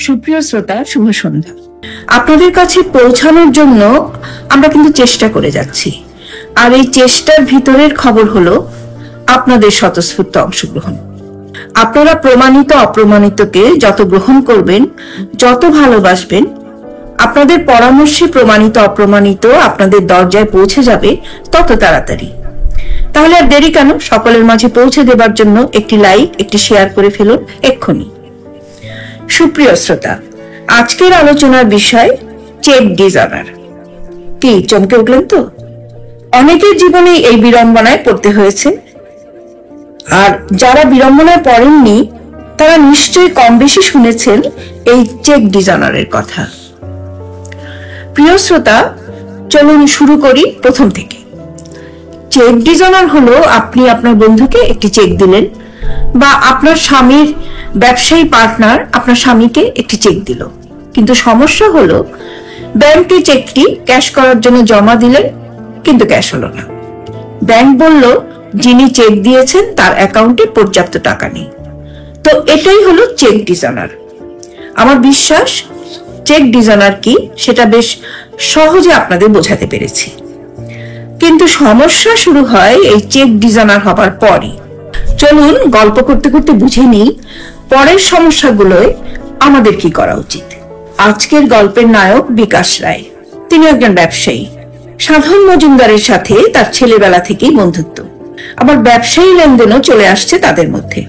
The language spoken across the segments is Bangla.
সুপ্রিয় শ্রোতা, শুভ সন্ধ্যা। আপনাদের কাছে পৌঁছানোর জন্য আমরা কিন্তু চেষ্টা করে যাচ্ছি, আর এই চেষ্টার ভিতরের খবর হলো আপনাদের স্বতঃস্ফূর্ত অংশগ্রহণ। আপনারা প্রমাণিত অপ্রমাণিতকে যত গ্রহণ করবেন, যত ভালোবাসবেন, আপনাদের পরামর্শে প্রমাণিত অপ্রমাণিত আপনাদের দরজায় পৌঁছে যাবে তত তাড়াতাড়ি। তাহলে আর দেরি কেন? সকলের মাঝে পৌঁছে দেবার জন্য একটি লাইক, একটি শেয়ার করে ফেলুন এক্ষুনি। সুপ্রিয় শ্রোতা, আজকের আলোচনার বিষয় চেক ডিজঅনার। কি চমকে উঠলেন তো? অনেকের জীবনে এই বিড়ম্বনায় পড়তে হয়েছে, আর যারা বিড়ম্বনায় পড়েননি তারা নিশ্চয়ই কম বেশি শুনেছেন এই চেক ডিজঅনারের কথা। প্রিয় শ্রোতা, চলুন শুরু করি প্রথম থেকে। চেক ডিজঅনার হলো আপনি আপনার বন্ধুকে একটি চেক দিলেন, বা আপনার স্বামীর ব্যবসায়ী পার্টনার আপনার স্বামীকে একটি চেক দিল, কিন্তু সমস্যা হলো ব্যাংকে চেকটি ক্যাশ করার জন্য জমা দিলেন, কিন্তু ক্যাশ হলো না। ব্যাংক বলল যিনি চেক দিয়েছেন তার অ্যাকাউন্টে পর্যাপ্ত টাকা নেই। তো এটাই হলো চেক ডিজঅনার। আমার বিশ্বাস চেক ডিজঅনার কি সেটা বেশ সহজে আপনাদের বোঝাতে পেরেছি, কিন্তু সমস্যা শুরু হয় এই চেক ডিজঅনার হবার পরই। চলুন গল্প করতে করতে বুঝে নিই পরের সমস্যাগুলোয় আমাদের কি করা উচিত। আজকের গল্পের নায়ক বিকাশ রায়। তিনি একজন ব্যবসায়ী। সাধন মজুমদারের সাথে তার ছেলেবেলা থেকেই বন্ধুত্ব, আবার ব্যবসায়ী লেনদেনও চলে আসছে তাদের মধ্যে।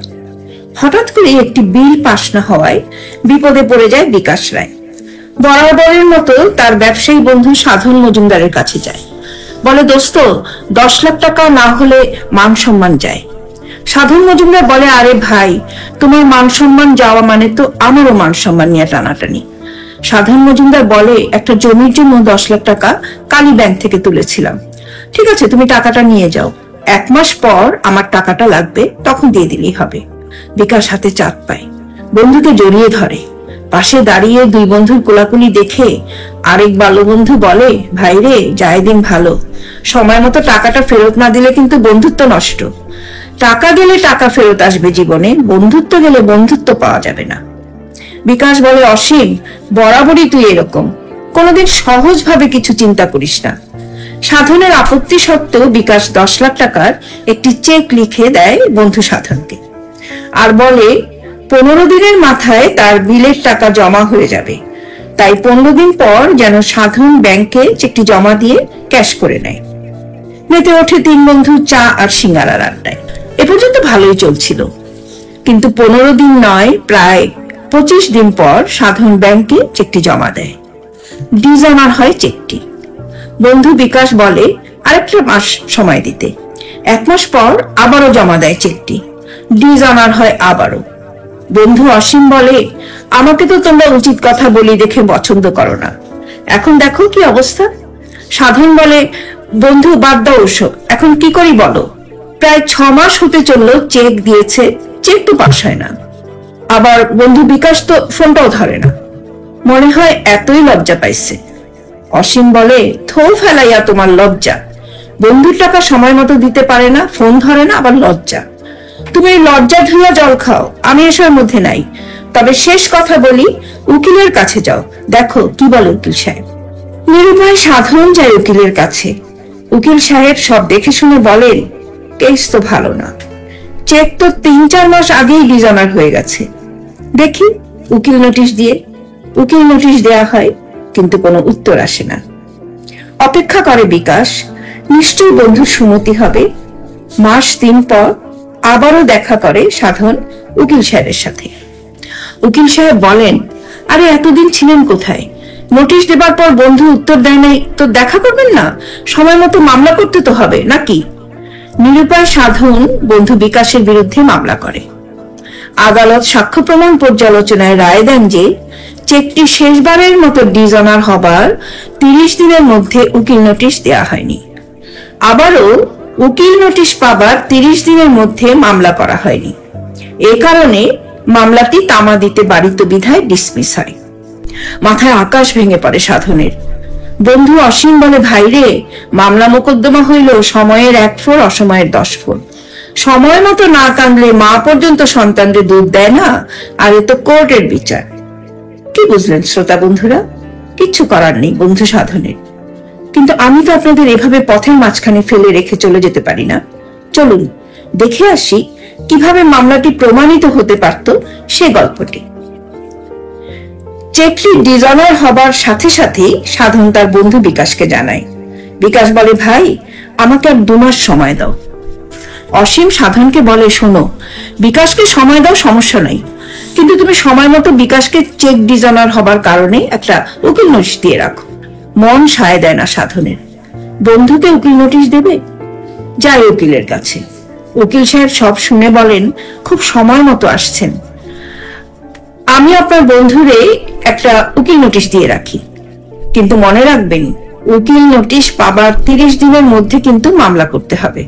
হঠাৎ করে একটি বিল পাস না হওয়ায় বিপদে পড়ে যায় বিকাশ রায়। বরাবরের মতো তার ব্যবসায়ী বন্ধু সাধন মজুমদারের কাছে যায়, বলে দোস্ত 10 লাখ টাকা না হলে মান সম্মান যায়। সাধন মজুমদার বলে, আরে ভাই, তোমার মান সম্মান যাওয়া মানে তো আমারও মান সম্মান নিয়ে টানাটানি। সাধন মজুমদার বলে, একটা জমির জন্য 10 লাখ টাকা কালী ব্যাংক থেকে তুলেছিলাম, ঠিক আছে তুমি টাকাটা নিয়ে যাও, 1 মাস পর আমার টাকাটা লাগবে, তখন দিয়ে দিলেই হবে। বিকাশ হাতে চাপ পায়, বন্ধুকে জড়িয়ে ধরে। পাশে দাঁড়িয়ে দুই বন্ধুর কোলাকুলি দেখে আরেক বাল্যবন্ধু বলে, ভাই রে, যায় দিন ভালো, সময় মতো টাকাটা ফেরত না দিলে কিন্তু বন্ধুত্ব নষ্ট। টাকা গেলে টাকা ফেরত আসবে জীবনে, বন্ধুত্ব গেলে বন্ধুত্ব পাওয়া যাবে না। বিকাশ বলে, অসীম, বরাবরই তুই এরকম, কোনোদিন সহজভাবে কিছু চিন্তা করিস না। সাধনের আপত্তি সত্ত্বেও বিকাশ 10 লাখ টাকার একটি চেক লিখে দেয় বন্ধু সাধনকে, আর বলে 15 দিনের মাথায় তার বিলের টাকা জমা হয়ে যাবে, তাই 15 দিন পর যেন সাধন ব্যাংকে চেকটি জমা দিয়ে ক্যাশ করে নেয়। মেতে ওঠে 3 বন্ধু চা আর সিঙ্গারার আড্ডায়। এ পর্যন্ত ভালোই চলছিল, কিন্তু 15 দিন নয়, প্রায় 25 দিন পর সাধন ব্যাংকে চেকটি জমা দেয়। ডিজঅনার হয় চেকটি। বন্ধু বিকাশ বলে আরেকটা মাস সময় দিতে। 1 মাস পর আবারও জমা দেয় চেকটি। ডিজঅনার হয় আবারও। বন্ধু অসীম বলে, আমাকে তো তোমরা উচিত কথা বলি দেখে পছন্দ করো না, এখন দেখো কি অবস্থা। সাধন বলে, বন্ধু বাদ দাও ওসব, এখন কি করি বলো। প্রায় 6 মাস হতে চললো চেক দিয়েছে, চেক তো পাস হয় না। আবার বন্ধু বিকাশ তো ফোনটাও ধরে না, মনে হয় এতই লজ্জা পাইছে। অসীম বলে, থো ফেলাইয়া তোমার লজ্জা, বন্ধুর টাকা সময় মতো দিতে পারে না, ফোন ধরে না, আবার লজ্জা। তুমি লজ্জা ধুইয়া জল খাও, আমি এসবের মধ্যে নাই। তবে শেষ কথা বলি, উকিলের কাছে যাও, দেখো কি বলে উকিল সাহেব। নিরুপায় সাধন যায় উকিলের কাছে। উকিল সাহেব সব দেখে শুনে বলেন, কেস তো ভালো না, চেক তো 3-4 মাস আগেই ডিজঅনার হয়ে গেছে। দেখি উকিল নোটিশ দিয়ে। উকিল নোটিশ দেয়া হয়, কিন্তু কোনো উত্তর আসে না। অপেক্ষা করে বিকাশ, নিশ্চয়ই বন্ধুর সুমতি হবে। মাস 3 পর আবারও দেখা করে সাধন উকিল সাহেবের সাথে। উকিল সাহেব বলেন, আরে এতদিন ছিলেন কোথায়? নোটিশ দেবার পর বন্ধু উত্তর দেয় নাই তো দেখা করবেন না? সময় মতো মামলা করতে তো হবে নাকি? নিরুপায় সাধন বন্ধু বিকাশের বিরুদ্ধে মামলা করে। আদালত সাক্ষ্য প্রমাণ পর্যালোচনায় রায় দেন যে চেকটি শেষবারের মতো ডিজঅনার হবার 30 দিনের মধ্যে উকিল নোটিশ দেয়া হয়নি। আবারও উকিল নোটিশ পাবার 30 দিনের মধ্যে মামলা করা হয়নি। এ কারণে মামলাটি তামা দিতে বারিত বিধায় ডিসমিস হয়। মাথায় আকাশ ভেঙে পড়ে সাধনের। বন্ধু অসীম বলে, ভাইরে, মামলা মোকদ্দমা হইল সময়ের 1 ফোর, অসময়ের 10 ফোর। সময় মতো না কাঁদলে মা পর্যন্ত সন্তানদের দুধ দেয় না, আর এ তো কোর্টের বিচার। কি বুঝলেন শ্রোতা বন্ধুরা? কিচ্ছু করার নেই বন্ধু সাধনের। কিন্তু আমি তো আপনাদের এভাবে পথের মাঝখানে ফেলে রেখে চলে যেতে পারি না। চলুন দেখে আসি কিভাবে মামলাটি প্রমাণিত হতে পারত সে গল্পটি। চেকটি ডিজঅনার হবার সাথে সাথে সাধন তার বন্ধু বিকাশকে জানায়। বিকাশ বলে, ভাই আমাকে আর 2 মাস সময় দাও। অসীম সাধনকে বলে, শোনো, বিকাশকে সময় দাও, সমস্যা নাই, কিন্তু তুমি সময় মতো বিকাশকে চেক ডিজঅনার হবার কারণে একটা উকিল নোটিশ দিয়ে রাখো। মন সায় দেয় না সাধনের। বন্ধুকে উকিল নোটিশ দেবে? যাই উকিলের কাছে। উকিল সাহেব সব শুনে বলেন, খুব সময় মতো আসছেন, আমি আপনার বন্ধুরে একটা উকিল নোটিশ দিয়ে রাখি, কিন্তু মনে রাখবেন উকিল নোটিশ পাবার 30 দিনের মধ্যে কিন্তু মামলা করতে হবে।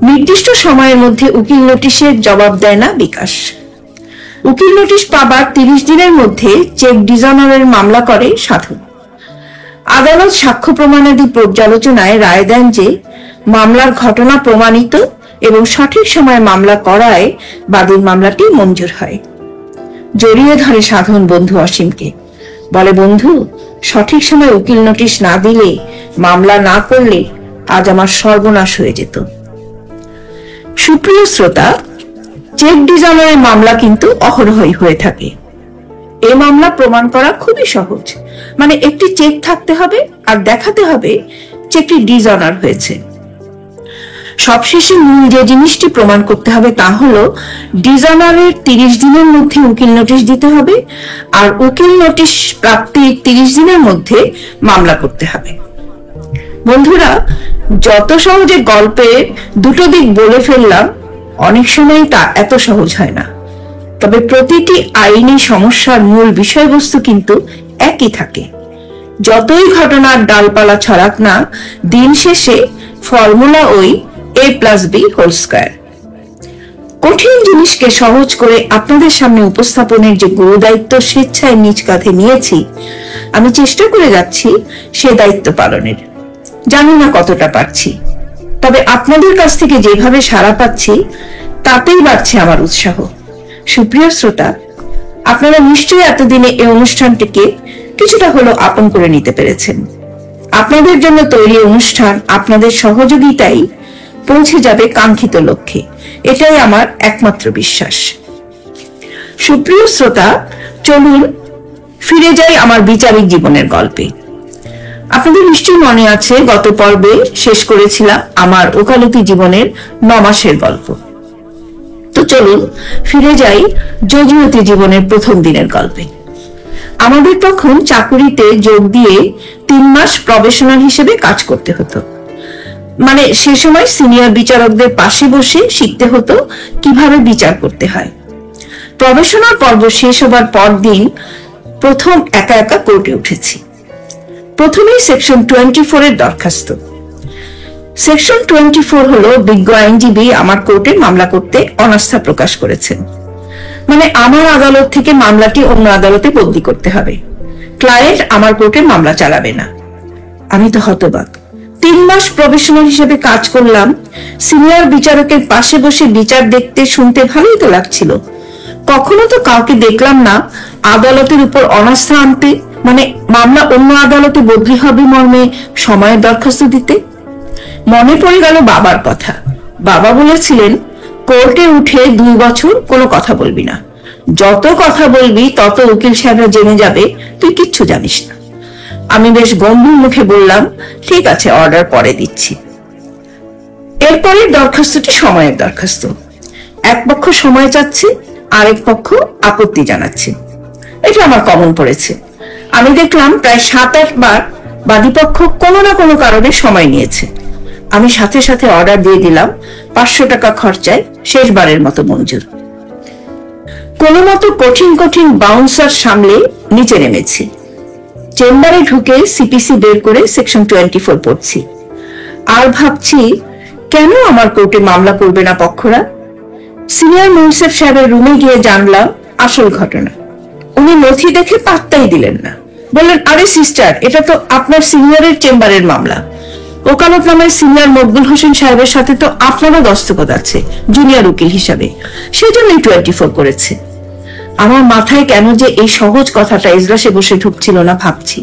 নির্দিষ্ট সময়ের মধ্যে উকিল নোটিশের জবাব দেয় না বিকাশ। উকিল নোটিশ পাবার 30 দিনের মধ্যে চেক ডিজঅনারের মামলা করে সাধন। আদালত সাক্ষ্য প্রমাণাদি পর্যালোচনায় রায় দেন যে মামলার ঘটনা প্রমাণিত এবং সঠিক সময়ে মামলা করায় বাদীর মামলাটি মঞ্জুর হয়। জড়িয়ে ধরে সাধন বন্ধু অসীমকে, বলে, বন্ধু, সঠিক সময় উকিল নোটিশ না দিলে, মামলা না করলে আজ আমার সর্বনাশ হয়ে যেত। সুপ্রিয় শ্রোতা, চেক ডিজঅনারের মামলা কিন্তু অহরহই হয়ে থাকে। এই মামলা প্রমাণ করা খুবই সহজ। মানে একটি চেক থাকতে হবে আর দেখাতে হবে চেকটি ডিজঅনার হয়েছে। সবশেষে মূল যে জিনিসটি প্রমাণ করতে হবে তা হলো ডিজঅনারের 30 দিনের মধ্যে উকিল নোটিশ দিতে হবে আর উকিল নোটিশ প্রাপ্তির 30 দিনের মধ্যে মামলা করতে হবে। বন্ধুরা, যত সহজে গল্পের দুটো দিক বলে ফেললাম, অনেক সময় তা এত সহজ হয় না। তবে প্রতিটি আইনি সমস্যার মূল বিষয়বস্তু কিন্তু একই থাকে। যতই ঘটনার ডালপালা ছড়াক না, দিন শেষে ফর্মুলা ওই a+b²। কঠিন জিনিসকে সহজ করে আপনাদের সামনে উপস্থাপনের যে গুরুদায়িত্ব স্বেচ্ছায় নিজ কাঁধে নিয়েছি, আমি চেষ্টা করে যাচ্ছি সে দায়িত্ব পালনের। জানি না কতটা পারছি, তবে আপনাদের কাছ থেকে যেভাবে সাড়া পাচ্ছি তাতেই বাড়ছে আমার উৎসাহ। সুপ্রিয় শ্রোতা, আপনারা নিশ্চয়ই এতদিনে এই অনুষ্ঠানটিকে কিছুটা হলো আপন করে নিতে পেরেছেন। আপনাদের জন্য তৈরি অনুষ্ঠান আপনাদের সহযোগিতাই পৌঁছে যাবে কাঙ্ক্ষিত লক্ষ্যে, এটাই আমার একমাত্র বিশ্বাস। সুপ্রিয় শ্রোতা, চলুন ফিরে যাই আমার বিচারিক জীবনের গল্পে। আপনাদের নিশ্চয়ই মনে আছে, গত পর্বে শেষ করেছিলাম আমার ওকালতি জীবনের 9 মাসের গল্প। তো চলুন ফিরে যাই জজুমতি জীবনের প্রথম দিনের গল্পে। আমাদের তখন চাকুরিতে যোগ দিয়ে 3 মাস প্রবেশনাল হিসেবে কাজ করতে হতো। মানে সে সময় সিনিয়র বিচারকদের পাশে বসে শিখতে হতো কিভাবে বিচার করতে হয়। প্রবেশনাল পর্ব শেষ হবার পর দিন প্রথম একা একা কোর্টে উঠেছি। প্রথমেই সেকশন 24 এর দরখাস্ত। সেকশন 24 হলো বিজ্ঞ আইনজীবী আমার কোর্টে মামলা করতে অনাস্থা প্রকাশ করেছেন। মানে আমার আদালত থেকে মামলাটি অন্য আদালতে বদলি করতে হবে। ক্লায়েন্ট আমার কোর্টে মামলা চালাবে না। আমি তো হতবাক। 3 মাস প্রফেশনাল হিসেবে কাজ করলাম, সিনিয়র বিচারকের পাশে বসে বিচার দেখতে শুনতে ভালোই তো লাগছিল। কখনো তো কাউকে দেখলাম না আদালতের উপর অনাস্থা আনতে, মানে মামলা অন্য আদালতে বদলি হবে মর্মে সময়ের দরখাস্ত দিতে। মনে পড়ে গেল বাবার কথা। বাবা বলেছিলেন, কোর্টে উঠে 2 বছর কোনো কথা বলবি না, যত কথা বলবি তত উকিল সাহেবরা জেনে যাবে তুই কিচ্ছু জানিস না। আমি বেশ গম্ভীর মুখে বললাম, ঠিক আছে, অর্ডার পরে দিচ্ছি। এরপরের দরখাস্তটি সময়ের দরখাস্ত। এক পক্ষ সময় চাচ্ছে, আরেক পক্ষ আপত্তি জানাচ্ছে। এটা আমার কমন পড়েছে। আমি দেখলাম প্রায় 7-8 বার বাদীপক্ষ কোনো না কোনো কারণে সময় নিয়েছে। আমি সাথে সাথে অর্ডার দিয়ে দিলাম, 500 টাকা খরচায় শেষবারের মতো মঞ্জুর। কোনো মতো কঠিন কঠিন বাউন্সার সামলে নিচে নেমেছি। চেম্বারে ঢুকে সিপিসি বের করে সেকশন 24 পড়ছি। আর ভাবছি, কেন আমার কোর্টে মামলা করবে না পক্ষরা? সিনিয়র মুন্সিফ সাহেবের রুমে গিয়ে জানলাম আসল ঘটনা। উনি নথি দেখে পাত্তাই দিলেন না। বললেন, আরে সিস্টার, এটা তো আপনার সিনিয়রের চেম্বারের মামলা। ওকালতনামায় সিনিয়র মকবুল হোসেন সাহেবের সাথে তো আপনারও দস্তখত আছে জুনিয়র উকিল হিসাবে, সেই জন্যই 24 করেছে। আমার মাথায় কেন যে এই সহজ কথাটা এজলাসে বসে ঢুকছিল না ভাবছি।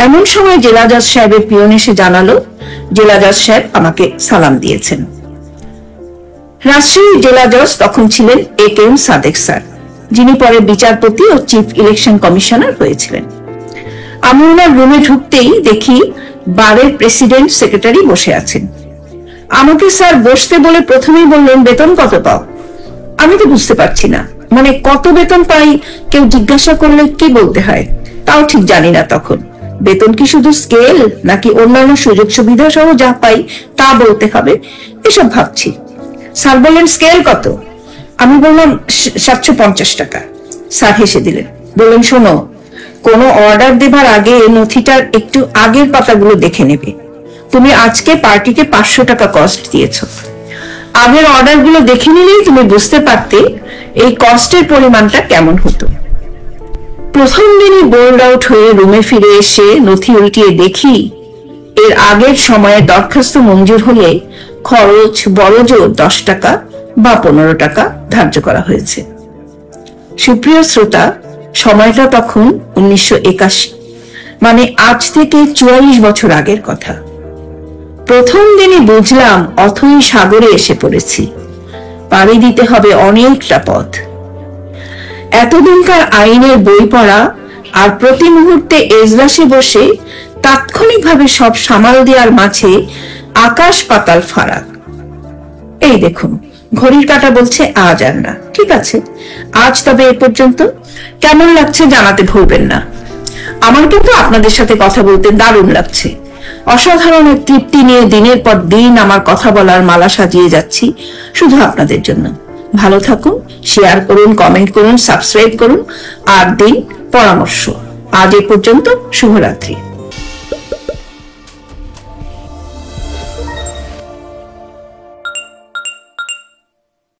এমন সময় জেলা জজ সাহেবের পিয়ন এসে জানালো জেলা জজ সাহেব আমাকে সালাম দিয়েছেন। রাজশাহী জেলা জজ তখন ছিলেন A.K.M. সাদেক স্যার, যিনি পরে বিচারপতি ও চিফ ইলেকশন কমিশনার হয়েছিলেন। আমি ওনার রুমে ঢুকতেই দেখি বারের প্রেসিডেন্ট সেক্রেটারি বসে আছেন। আমাকে স্যার বসতে বলে প্রথমেই বললেন, বেতন কত পাও? আমি তো বুঝতে পারছি না, মানে কত বেতন পাই কেউ জিজ্ঞাসা করলে কি বলতে হয় তাও ঠিক জানি না তখন। বেতন কি শুধু স্কেল, নাকি অন্যান্য সুযোগ সুবিধা সহ যা পাই তা বলতে হবে, এসব ভাবছি। স্যার বললেন, স্কেল কত? আমি বললাম 750 টাকা। স্যার হেসে দিলেন, বললেন, শোনো, কোনো অর্ডার দেবার আগে নথিটার একটু আগের পাতাগুলো দেখে নেবে। তুমি আজকে পার্টিকে 500 টাকা কস্ট দিয়েছো, আগের অর্ডার গুলো দেখে নিলেই তুমি বুঝতে পারতে এই কস্টের পরিমাণটা কেমন হতো। প্রথম দিনই বোল্ড আউট হয়ে রুমে ফিরে এসে নথি উল্টিয়ে দেখি এর আগের সময়ে দরখাস্ত মঞ্জুর হলে খরচ বড়জোর 10 টাকা বা 15 টাকা ধার্য করা হয়েছে। সুপ্রিয় শ্রোতা, সময়টা তখন 1981, মানে আজ থেকে 44 বছর আগের কথা। প্রথম দিনই বুঝলাম অথই সাগরে এসে পড়েছি, পাড়ি দিতে হবে অনেকটা পথ। এতদিনকার আইনের বই পড়া আর প্রতি মুহূর্তে এজলাসে বসে তাৎক্ষণিকভাবে সব সামাল দেওয়ার মাঝে আকাশ পাতাল ফারাক। এই দেখুন, ঘড়ির কাঁটা বলছে আজ আর না। ঠিক আছে, আজ তবে এ পর্যন্ত। কেমন লাগছে জানাতে ভুলবেন না। আমার কিন্তু আপনাদের সাথে কথা বলতে দারুণ লাগছে। অসাধারণ তৃপ্তি নিয়ে দিনের পর দিন আমার কথা বলার মালা সাজিয়ে যাচ্ছি শুধু আপনাদের জন্য। ভালো থাকুন, শেয়ার করুন, কমেন্ট করুন, সাবস্ক্রাইব করুন আর দিন পরামর্শ। আজ এ পর্যন্ত, শুভরাত্রি।